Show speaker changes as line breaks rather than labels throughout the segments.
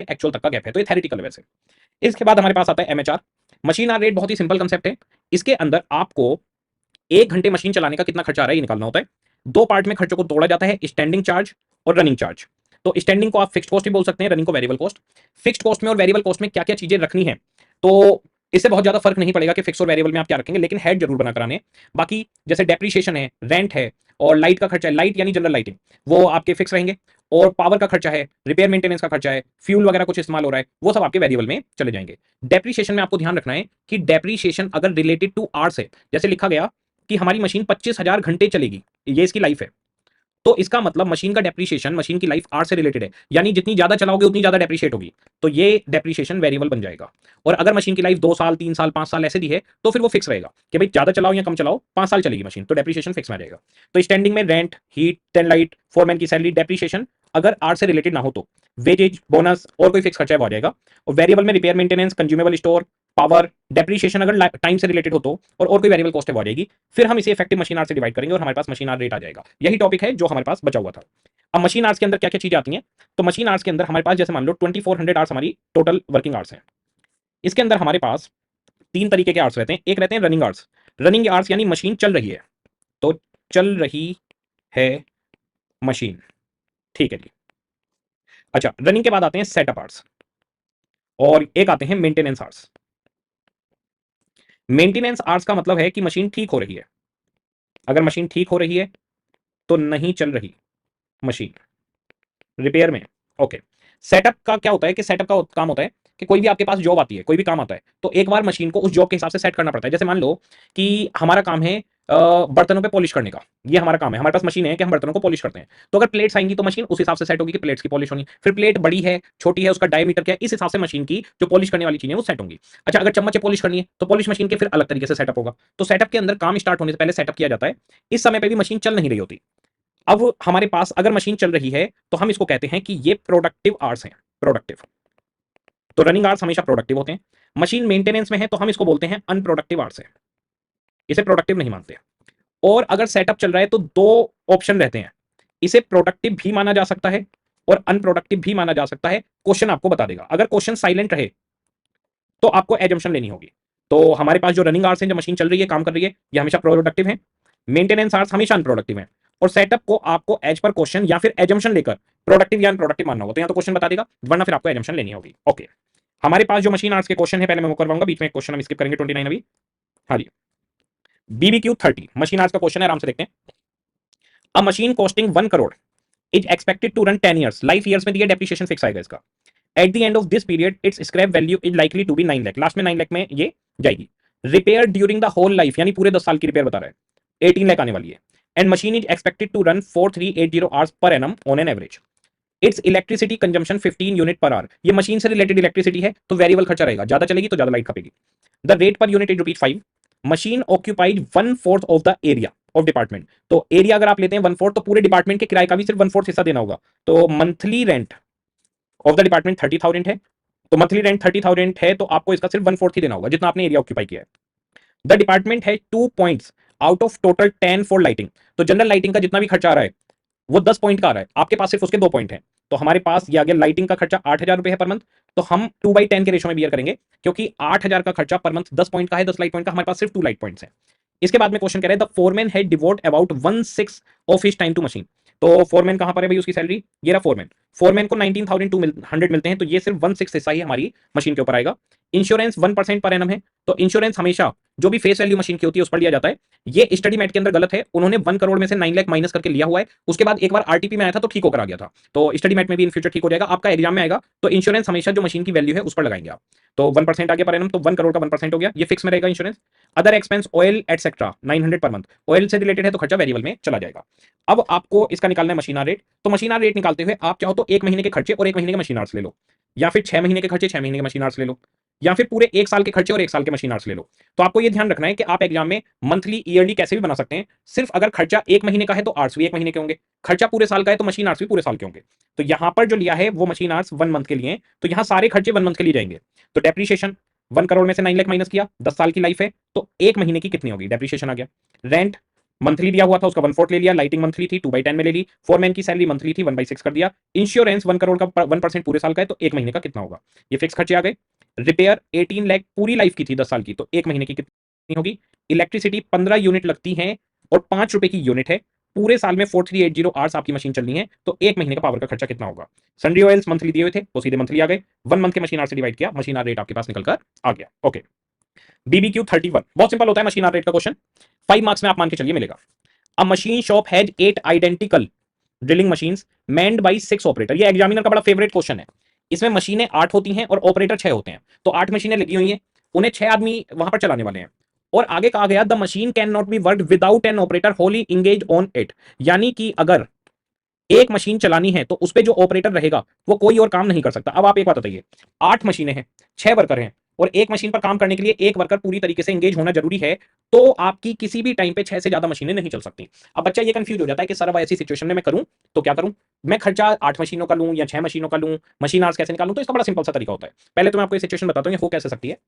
Actual तक का gap है, तो ये थेरेटिकल लेवल से। इसके बाद हमारे पास आता है एमएचआर। मशीन आर रेट बहुत ही सिंपल कंसेप्ट है। इसके अंदर आपको 1 घंटे मशीन चलाने का कितना खर्चा आ रहा है ये निकालना होता है। दो पार्ट में खर्चों को तोड़ा जाता है, स्टैंडिंग चार्ज और रनिंग चार्ज। तो स्टैंडिंग को आप फिक्स्ड कॉस्ट भी बोल सकते हैं, रनिंग को वेरिएबल कॉस्ट। फिक्स्ड कॉस्ट में और वेरिएबल कॉस्ट में क्या क्या चीजें रखनी है, तो इससे बहुत ज्यादा फर्क नहीं पड़ेगा कि फिक्स और वेरिएबल में आप क्या रखेंगे, लेकिन हेड जरूर बना कराने। बाकी जैसे डेप्रीशिएशन है, रेंट है, और लाइट का खर्चा है, लाइट यानी जनरल लाइटिंग, वो आपके फिक्स रहेंगे। और पावर का खर्चा है, रिपेयर मेंटेनेंस का खर्चा है, फ्यूल वगैरह कुछ इस्तेमाल हो रहा है, वो सब आपके वेरिएबल में चले जाएंगे। डेप्रीशिएशन में आपको ध्यान रखना है कि डेप्रीशिएशन अगर रिलेटेड टू आवर्स है, जैसे लिखा गया कि हमारी मशीन 25,000 घंटे चलेगी, ये इसकी लाइफ है, तो इसका मतलब मशीन का डेप्रीशिएशन मशीन की लाइफ आर से रिलेटेड है, यानी जितनी ज्यादा चलाओगे उतनी ज्यादा डेप्रीशिएट होगी। तो ये डेप्रीशिएशन वेरिएबल बन जाएगा। और अगर मशीन की लाइफ 2 साल 3 साल 5 साल ऐसे दी है, तो फिर वो फिक्स रहेगा कि भाई ज्यादा चलाओ या कम चलाओ, 5 साल चलेगी मशीन, तो डेप्रीशिएशन फिक्स में आ जाएगा। तो स्टैंडिंग में rent, heat, ten light, foreman की सैलरी, डेप्रीशिएशन अगर आर से रिलेटेड ना हो तो वेजेज, बोनस और कोई फिक्स खर्चा है वो आ जाएगा। और वेरिएबल में repair maintenance, consumable store, power, depreciation अगर टाइम से रिलेटेड हो तो, और कोई वेरिएबल कॉस्ट है वो आ जाएगी। फिर हम इसे इफेक्टिव मशीन आर से डिवाइड करेंगे और हमारे पास मशीन आर रेट आ जाएगा। यही टॉपिक है जो हमारे पास बचा हुआ था। अब मशीन आवर्स के अंदर क्या क्या चीजें आती हैं, तो मशीन आवर्स के अंदर हमारे पास जैसे मान लो 2400 आवर्स हमारी टोटल वर्किंग आवर्स हैं। इसके अंदर हमारे पास 3 तरीके के आवर्स रहते हैं। एक रहते हैं रनिंग आवर्स। रनिंग आवर्स यानी मशीन चल रही है, तो चल रही है मशीन, ठीक है जी। अच्छा, रनिंग के बाद आते हैं सेटअप आवर्स, और एक आते हैं मेंटेनेंस आवर्स। मेंटेनेंस आवर्स का मतलब है कि मशीन ठीक हो रही है। अगर मशीन ठीक हो रही है तो नहीं चल रही मशीन, रिपेयर में, ओके। सेटअप का क्या होता है कि सेटअप का काम होता है कि कोई भी आपके पास जॉब आती है, कोई भी काम आता है, तो एक बार मशीन को उस जॉब के हिसाब से सेट करना पड़ता है। जैसे मान लो कि हमारा काम है बर्तनों पे पॉलिश करने का, ये हमारा काम है, हमारे पास मशीन है कि हम बर्तनों को पॉलिश करते हैं। तो अगर प्लेट्स आएंगी तो मशीन उस हिसाब से सेट होगी कि प्लेट्स की पॉलिश होनी, फिर प्लेट बड़ी है छोटी है, उसका डायमीटर क्या है, इस हिसाब से मशीन की जो पॉलिश करने वाली चीजें वो सेट होंगी। अच्छा, अगर चम्मच पॉलिश करनी है तो पॉलिश मशीन के फिर अलग तरीके से सेटअप होगा। तो सेटअप के अंदर काम स्टार्ट होने से पहले सेटअप किया जाता है। इस समय पे भी मशीन चल नहीं रही होती। अब हमारे पास अगर मशीन चल रही है तो हम इसको कहते हैं कि ये प्रोडक्टिव आवर्स हैं, प्रोडक्टिव। तो रनिंग आवर्स हमेशा प्रोडक्टिव होते हैं। मशीन मेंटेनेंस में है तो हम इसको बोलते हैं अनप्रोडक्टिव आवर्स है, इसे प्रोडक्टिव नहीं मानते। और अगर सेटअप चल रहा है तो दो ऑप्शन रहते हैं, इसे प्रोडक्टिव भी माना जा सकता है और अनप्रोडक्टिव भी माना जा सकता है। क्वेश्चन आपको बता देगा। अगर क्वेश्चन साइलेंट रहे तो आपको एजम्पशन लेनी होगी। तो हमारे पास जो रनिंग आवर्स हैं, जो मशीन चल रही है, काम कर रही है, ये हमेशा प्रोडक्टिव है। मेंटेनेंस आवर्स हमेशा अनप्रोडक्टिव है। और सेटअप को आपको एज पर क्वेश्चन या फिर एजम्पशन लेकर प्रोडक्टिव या अनप्रोडक्टिव मानना होगा। तो या तो क्वेश्चन बता देगा, वरना फिर आपको एजम्पशन लेनी होगी। ओके, हमारे पास जो मशीन आवर्स के क्वेश्चन है पहले मैं वो करवाऊंगा, बीच में एक क्वेश्चन हम स्किप करेंगे 29 अभी। हाँ जी, BBQ 30 मशीन आवर्स का क्वेश्चन है, आराम से देखते हैं। A machine costing 1 crore is expected to run 10 years, life years में दिया, डेप्रिसिएशन फिक्स आएगा इसका। At the end of this period its scrap value is likely to be 9 lakh, last में 9 लाख में ये जाएगी। Repair during the whole life, यानी पूरे 10 साल की रिपेयर बता रहा है, 18 लाख आने वाली है। And machine is expected to run 4380 hours per annum on an average. Its electricity consumption 15 unit per hour, ये मशीन से रिलेटेड इलेक्ट्रिसिटी है तो वेरिएबल खर्चा रहेगा, ज्यादा चलेगी तो ज्यादा लाइट खपेगी। The rate per unit is ₹5। Machine occupied 1/4 of the area of department, तो एरिया अगर आप लेते हैं 1/4 तो पूरे डिपार्टमेंट के किराए का भी सिर्फ 1/4 हिस्सा देना होगा। तो monthly rent of the department 30,000 है, तो मंथली रेंट 30,000 है तो आपको इसका सिर्फ 1/4 ही देना होगा जितना आपने एरिया ऑक्यूपाई किया है। द डिपार्टमेंट है 2 points out of total 10 for lighting, तो जनरल लाइटिंग का जितना भी खर्चा आ रहा है वो 10 पॉइंट का आ रहा है, आपके पास सिर्फ उसके 2 पॉइंट हैं। तो हमारे पास ये आ गया, लाइटिंग का खर्चा 8,000 रुपए है पर मंथ, तो हम 2/10 के रेशो में बियर करेंगे, क्योंकि 8,000 का खर्चा पर मंथ 10 पॉइंट का है, 10 लाइट पॉइंट का, हमारे पास सिर्फ 2 लाइट पॉइंट्स हैं। इसके बाद में क्वेश्चन कह रहे हैं the foreman had devote about 1/6 of his time to machine, तो फोरमैन कहां पर है भाई, उसकी सैलरी ये रहा फोरमैन। फोरमैन को 19,200 मिलते हैं, तो ये सिर्फ 1/6 हिस्सा ही हमारी मशीन के ऊपर आएगा। इंश्योरेंस 1% पर एनम है, तो इंश्योरेंस हमेशा जो भी फेस वैल्यू मशीन की होती है उस पर लिया जाता है। ये स्टडी मेट के अंदर गलत है, उन्होंने 1 करोड़ में से 9 लाख माइनस करके लिया हुआ है, उसके बाद एक बार आरटीपी में आया था तो ठीक होकर आ गया था। तो स्टडी मेट में भी इन फ्यूचर ठीक हो जाएगा, आपका एग्जाम में आएगा तो इंश्योरेंस हमेशा जो मशीन की वैल्यू है उस पर लगाएंगे आप। तो 1% आ गया पर एनम, तो 1 करोड़ का 1% हो गया, ये फिक्स में रहेगा insurance. Other expense oil etcetera 900 per month, oil से रिलेटेड है तो खर्चा वेरिएबल में चला जाएगा। अब आपको इसका निकालना है मशीन रेट, तो मशीन रेट निकालते हुए आप चाहो तो 1 महीने के खर्चे और 1 महीने के मशीन आवर्स ले लो, या फिर 6 महीने के खर्चे 6 महीने के मशीन आवर्स ले लो, या फिर पूरे 1 साल के खर्चे और 1 साल के मशीन आवर्स ले लो। तो आपको ये ध्यान रखना है कि आप एग्जाम में मंथली ईयरली कैसे भी बना सकते हैं, सिर्फ अगर खर्चा 1 महीने का है तो आवर्स भी 1 महीने के होंगे, खर्चा पूरे साल का है तो मशीन आवर्स भी पूरे साल के होंगे। तो यहां पर जो लिया है वो मशीन आवर्स 1 मंथ के लिए, तो यहां सारे खर्चे 1 मंथ के लिए जाएंगे। तो डेप्रिसिएशन 1 करोड़ में से 9 लाख माइनस किया, 10 साल की लाइफ है तो 1 महीने की कितनी होगी, डेप्रिसिएशन आ गया। रेंट मंथली दिया हुआ था उसका 1/4 ले लिया, लाइटिंग मंथली थी 2/10 में ले ली, फोरमैन की सैलरी मंथली थी 1/6 कर दिया, इंश्योरेंस 1 करोड़ का 1% पूरे साल का है तो 1 महीने का कितना होगा, ये फिक्स खर्चे आ गए। रिपेयर 18 लाख पूरी लाइफ की थी 10 साल की, तो 1 महीने की कितनी होगी। इलेक्ट्रिसिटी 15 यूनिट लगती है और 5 रुपए की यूनिट है, पूरे साल में 4380 आवर्स आपकी मशीन चलनी है तो 1 महीने का पावर का खर्चा कितना होगा। सन्ड्री ऑयल्स मंथली दिए हुए थे वो सीधे मंथली आ गए, 1 मंथ के मशीन आर से डिवाइड किया, मशीन आर रेट आपके पास निकल कर आ गया। ओके, BBQ 31 बहुत सिंपल होता है मशीन आर रेट का क्वेश्चन, 5 मार्क्स में आप मान के चलिए मिलेगा। A machine shop has 8 identical drilling machines manned by 6 operator, ये एग्जामिनर का बड़ा फेवरेट क्वेश्चन है। इसमें मशीनें 8 होती हैं और ऑपरेटर 6 होते हैं, तो 8 मशीनें लगी हुई हैं, उन्हें 6 आदमी वहां पर चलाने वाले हैं। और आगे कहा गया the machine can not be worked without an operator Holi engage on it, यानी कि अगर एक मशीन चलानी है तो उस पर जो ऑपरेटर रहेगा वो कोई और काम नहीं कर सकता। अब आप एक बात बताइए, 8 मशीनें हैं, 6 वर्कर हैं और एक मशीन पर काम करने के लिए एक वर्कर पूरी तरीके से एंगेज होना जरूरी है, तो आपकी किसी भी टाइम पे 6 से ज्यादा मशीनें नहीं चल सकती। अब बच्चा ये कंफ्यूज हो जाता है कि सर अब ऐसी सिचुएशन में मैं करूं तो क्या करूं, मैं खर्चा 8 मशीनों का लूं या 6 मशीनों का लूं, मशीन आवर्स कैसे निकालूं, तो इसका बड़ा सिंपल सा तरीका होता है। पहले तो मैं आपको ये सिचुएशन बताता हूं ये हो कैसे सकती है।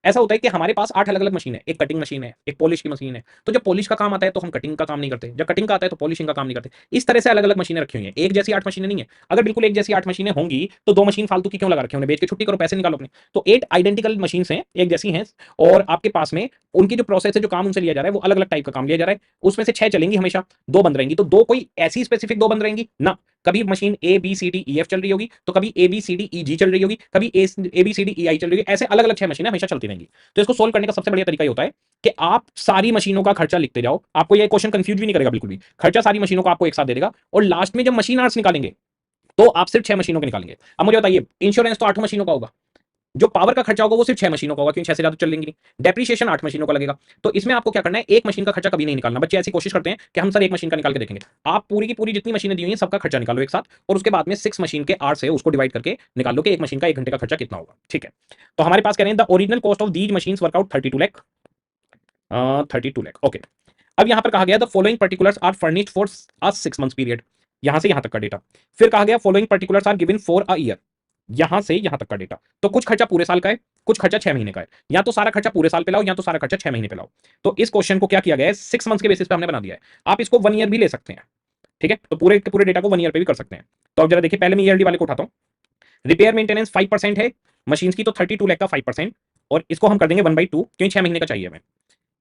ऐसा होता है कि हमारे पास 8 अलग अलग मशीन है, एक कटिंग मशीन है, एक पॉलिश की मशीन है, तो जब पॉलिश का काम आता है तो हम कटिंग का काम नहीं करते, जब कटिंग का आता है तो पॉलिशिंग का काम नहीं करते। इस तरह से अलग अलग मशीनें रखी हुई हैं, एक जैसी 8 मशीनें नहीं है। अगर बिल्कुल एक जैसी 8 मशीनें होंगी तो 2 मशीन फालतू की क्यों लगा रखे, उन्हें बेच के छुट्टी करो, पैसे निकालो अपने। तो 8 आइडेंटिकल मशीन हैं, एक जैसी हैं, और आपके पास में उनकी जो प्रोसेस है, जो काम उनसे लिया जा रहा है वो अलग अलग टाइप का काम लिया जा रहा है। उसमें से 6 चलेंगी हमेशा, 2 बंद रहेंगी, तो 2 कोई ऐसी स्पेसिफिक 2 बंद रहेंगी ना। कभी machine A B C D E F चल रही होगी, तो कभी ए बी सी डी ई जी चल रही होगी, कभी ए बी सी डी ई आई चल रही होगी, ऐसे अलग अलग 6 मशीनें हमेशा चलती रहेंगी। तो इसको सोल्व करने का सबसे बढ़िया तरीका ये होता है कि आप सारी मशीनों का खर्चा लिखते जाओ, आपको ये क्वेश्चन कंफ्यूज भी नहीं करेगा बिल्कुल भी, खर्चा सारी मशीनों का आपको एक साथ दे देगा, और लास्ट में जब मशीन आवर्स निकालेंगे तो आप सिर्फ 6 मशीनों के निकालेंगे। अब मुझे बताइए, इंश्योरेंस तो 8 मशीनों का होगा, जो पावर का खर्चा होगा वो सिर्फ 6 मशीनों का होगा, क्योंकि 6 से ज्यादा चलेंगी नहीं। डेप्रिसिएशन 8 मशीनों का लगेगा। तो इसमें आपको क्या करना है, एक मशीन का खर्चा कभी नहीं निकालना। बच्चे ऐसी कोशिश करते हैं कि हम सर एक मशीन का निकाल के देखेंगे, आप पूरी की पूरी जितनी मशीनें दी हुई हैं सबका खर्चा निकालो एक साथ, और उसके बाद में 6 मशीन के आर से उसको डिवाइड करके निकाल लो कि एक मशीन का 1 घंटे का खर्चा कितना होगा। ठीक है, तो हमारे पास कह रहे हैं the original cost of these machine work out 32 lakh, 32 lakh. Okay, अब यहां पर कहा गया the following particulars are furnished for a 6 months period, यहां से यहां तक का डेटा। फिर कहा गया following particulars are given for a year, यहां से यहां तक का डेटा। तो कुछ खर्चा पूरे साल का है, कुछ खर्चा 6 महीने का है, या तो सारा खर्चा पूरे साल पे लाओ या तो सारा खर्चा 6 महीने पे लाओ। तो इस क्वेश्चन को क्या किया गया है, 6 मंथ्स के बेसिस पे हमने बना दिया है। आप इसको 1 ईयर भी ले सकते हैं, ठीक है, तो पूरे के पूरे डेटा को 1 ईयर पे भी कर सकते हैं। तो अब जरा देखिए, पहले मैं ईयरली वाले को उठाता हूं। रिपेयर मेंटेनेंस 5% है मशीन की, तो 32 लाख का 5%, और इसको हम कर देंगे 1/2 क्योंकि 6 महीने का चाहिए हमें।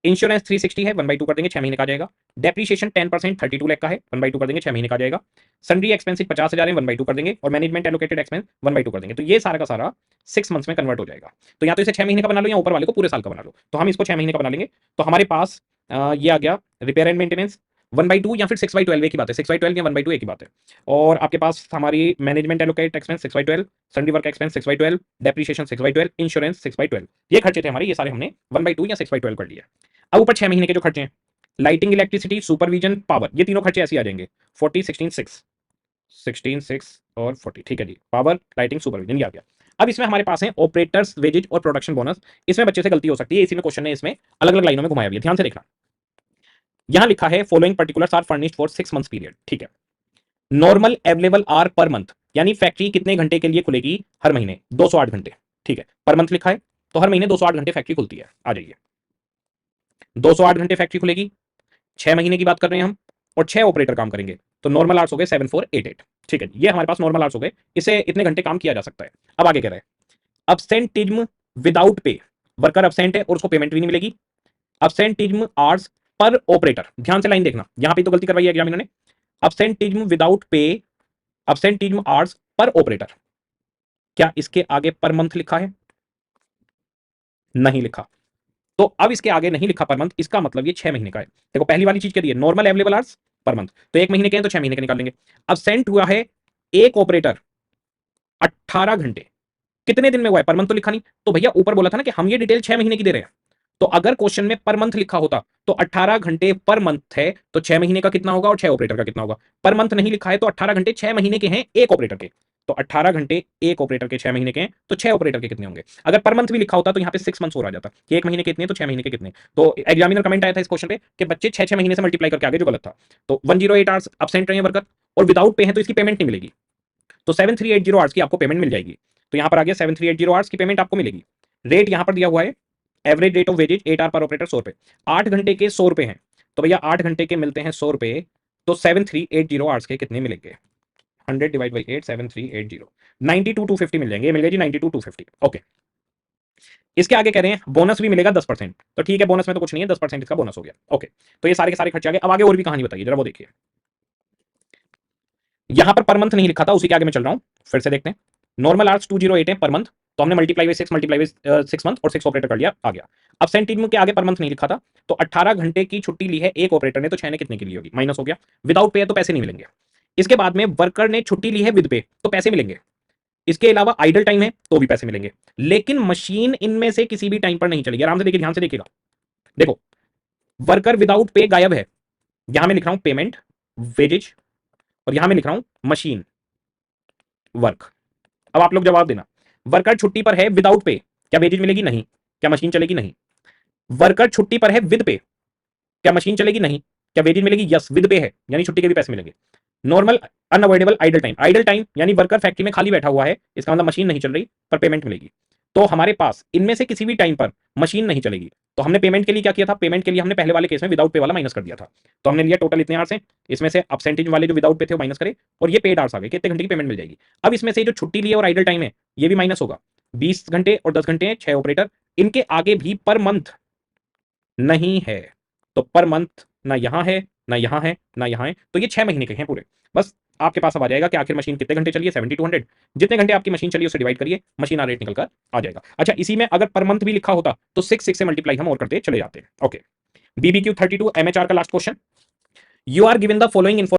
इंश्योरेंस 360 है, 1/2 कर देंगे, 6 महीने का आ जाएगा। डेप्रिसिएशन 10% 32 लाख का है, 1/2 कर देंगे, 6 महीने का आ जाएगा। सन्ड्री एक्सपेंसिव 50,000 है, 1/2 कर देंगे, और मैनेजमेंट एलोकेटेड एक्सपेंस 1/2 कर देंगे। तो ये सारा का सारा 6 मंथ्स में कन्वर्ट हो जाएगा। तो या तो इसे 6 महीने का बना लो या ऊपर वाले को पूरे साल का बना लो। तो हम इसको 6 महीने का बना लेंगे। तो हमारे पास ये आ गया रिपेयर एंड मेंटेनेंस 1/2 या फिर 6/12 एक ही बात है, 6/12 या 1/2 एक ही बात है। और आपके पास हमारी management allocated expense 6/12, sundry work expense 6/12, depreciation 6/12, insurance 6/12, ये खर्चे थे हमारे, ये सारे हमने 1/2 या 6/12 कर लिए। अब ऊपर 6 महीने के जो खर्चे हैं, लाइटिंग, इलेक्ट्रिसिटी, सुपरविजन, पावर, ये तीनों खर्चे ऐसे आ जाएंगे 40 16 6, 16 6 और 40। ठीक है जी, पावर, लाइटिंग, सुपरविजन, ये आ गया। अब इसमें हमारे पास है ऑपरेटर्स वेजेज और प्रोडक्शन बोनस। इसमें बच्चे से गलती हो सकती है, इसी में क्वेश्चन ने इसमें अलग अलग लाइनों में घुमाया भी है, ध्यान से देखना। यहां लिखा है following particulars are furnished for 6 months period, ठीक है। Normal available hour per month, यानी फैक्ट्री कितने घंटे के लिए खुलेगी हर महीने, 208 घंटे, ठीक है, पर मंथ लिखा है, तो हर महीने 208 घंटे फैक्ट्री खुलती है। आ जाइए, 208 घंटे फैक्ट्री खुलेगी, 6 महीने की बात कर रहे हैं हम, और 6 ऑपरेटर काम करेंगे, तो नॉर्मल आवर्स हो गए 7488। ठीक है, ये हमारे पास नॉर्मल आवर्स हो गए, इसे इतने घंटे काम किया जा सकता है। अब आगे कह रहे हैं अब्सेंटिज्म विदाउट पे, वर्कर अब्सेंट है और उसको पेमेंट भी नहीं मिलेगी। अब्सेंटिज्म आवर्स पर ऑपरेटर, ध्यान से लाइन देखना, यहां पे तो गलती करवाई है एग्जामिनर ने। अब्सेंटिज्म without pay, अब्सेंटिज्म hours per operator, क्या इसके आगे पर मंथ लिखा है? नहीं लिखा। तो अब इसके आगे नहीं लिखा पर मंथ, इसका मतलब ये 6 महीने का है। देखो पहली वाली चीज क्या दी है, normal available hours per month, तो 1 महीने के हैं तो 6 महीने के निकाल लेंगे। अब सेंट हुआ है एक ऑपरेटर 18 घंटे, कितने दिन में हुआ है, पर मंथ तो लिखा नहीं, तो भैया ऊपर बोला था ना कि हम ये डिटेल 6 महीने की दे रहे हैं, तो अगर क्वेश्चन में पर मंथ लिखा होता तो 18 घंटे पर मंथ है, तो 6 महीने का कितना होगा और 6 ऑपरेटर का कितना होगा। पर मंथ नहीं लिखा है तो 18 घंटे 6 महीने के हैं एक ऑपरेटर के, तो 18 घंटे एक ऑपरेटर के 6 महीने के हैं, तो 6 ऑपरेटर के कितने होंगे। अगर पर मंथ भी लिखा होता तो यहाँ पे 6 मंथ्स और आ जाता कि 1 महीने के कितने तो 6 महीने के कितने। तो एग्जामिनर कमेंट आया था इस क्वेश्चन पे कि बच्चे 6 महीने से मल्टीप्लाई करके आगे, जो गलत था। तो 108 आवर्स अब्सेंट रहे वर्कर और विदाउट पे है, तो इसकी पेमेंट नहीं मिलेगी, तो 7380 आवर्स की आपको पेमेंट मिल जाएगी। तो यहां पर आ गया 7380 आवर्स की पेमेंट आपको मिलेगी। रेट यहां पर दिया हुआ है, average rate of wages 8 hour per operator 100 रुपए, 8 घंटे के 100 रुपए हैं, तो भैया 8 घंटे के मिलते हैं 100 रुपए, तो 7380 आवर्स के कितने मिलेंगे? 100 डिवाइड बाई 8, 7380, 92,250 मिल जाएंगे। ये मिल गए जी 92,250। ओके, इसके आगे कह रहे हैं बोनस भी मिलेगा 10%। तो ठीक है, बोनस में तो कुछ नहीं है, 10% इसका बोनस हो गया। ओके, तो ये सारे के सारे खर्चे आ गए। अब आगे और भी कहानी बताइए जरा, वो देखिए। यहां पर मंथ नहीं लिखा था, उसी के आगे मैं चल रहा हूं, फिर से देखते हैं। नॉर्मल आवर्स 208 है पर मंथ, तो हमने multiply by 6, multiply by 6 month और 6 ऑपरेटर कर लिया, आ गया। अब सेंटीम के आगे पर मंथ नहीं लिखा था, तो 18 घंटे की छुट्टी ली है एक ऑपरेटर ने, तो 6 ने कितने की ली होगी? माइनस हो गया। विदाउट पे है तो पैसे नहीं मिलेंगे। इसके बाद में वर्कर ने छुट्टी ली है विद पे, तो पैसे मिलेंगे। इसके अलावा आइडल टाइम है तो भी पैसे मिलेंगे। लेकिन मशीन इनमें से किसी भी टाइम पर नहीं चलेगी। आराम से देखिए, ध्यान से देखिएगा। देखो, वर्कर विदाउट पे गायब है, यहां मैं लिख रहा हूं पेमेंट, वेजेज, और यहां मैं लिख रहा हूं मशीन वर्क। अब आप लोग जवाब देना। वर्कर छुट्टी पर है विदाउट पे, क्या वेजेज मिलेगी? नहीं। क्या मशीन चलेगी? नहीं। वर्कर छुट्टी पर है विद पे, क्या मशीन चलेगी? नहीं। क्या वेजेज मिलेगी? यस, विद पे है, यानी छुट्टी के भी पैसे मिलेंगे। Normal unavoidable idle time, idle time यानी वर्कर फैक्ट्री में खाली बैठा हुआ है, इसका मतलब मशीन नहीं चल रही पर पेमेंट मिलेगी। तो हमारे पास इनमें से किसी भी टाइम पर मशीन नहीं चलेगी, तो हमने पेमेंट के लिए क्या किया था? पेमेंट के लिए हमने पहले वाले केस में विदाउट पे वाला माइनस कर दिया था। तो हमने लिया टोटल इतने आवर्स हैं, इसमें से परसेंटेज वाले जो विदाउट पे थे वो माइनस करे, और ये पेड आवर्स आ गए, कितने घंटे की पेमेंट मिल जाएगी। अब इसमें से जो छुट्टी ली है और आइडल टाइम है, ये भी माइनस होगा। 20 घंटे और 10 घंटे हैं, 6 ऑपरेटर, इनके आगे भी पर मंथ नहीं है, तो पर मंथ ना यहां है, ना यहां है, ना यहां है, तो ये 6 महीने के हैं पूरे। बस आपके पास अब आ जाएगा कि आखिर मशीन कितने घंटे चलिए, 7200। जितने घंटे आपकी मशीन चलिए उसे डिवाइड करिए, मशीन आ रेट निकल कर आ जाएगा। अच्छा, इसी में अगर पर मंथ भी लिखा होता तो 6 से मल्टीप्लाई हम और करते चले जाते। ओके, BBQ 32 MHR का last question. You are given the following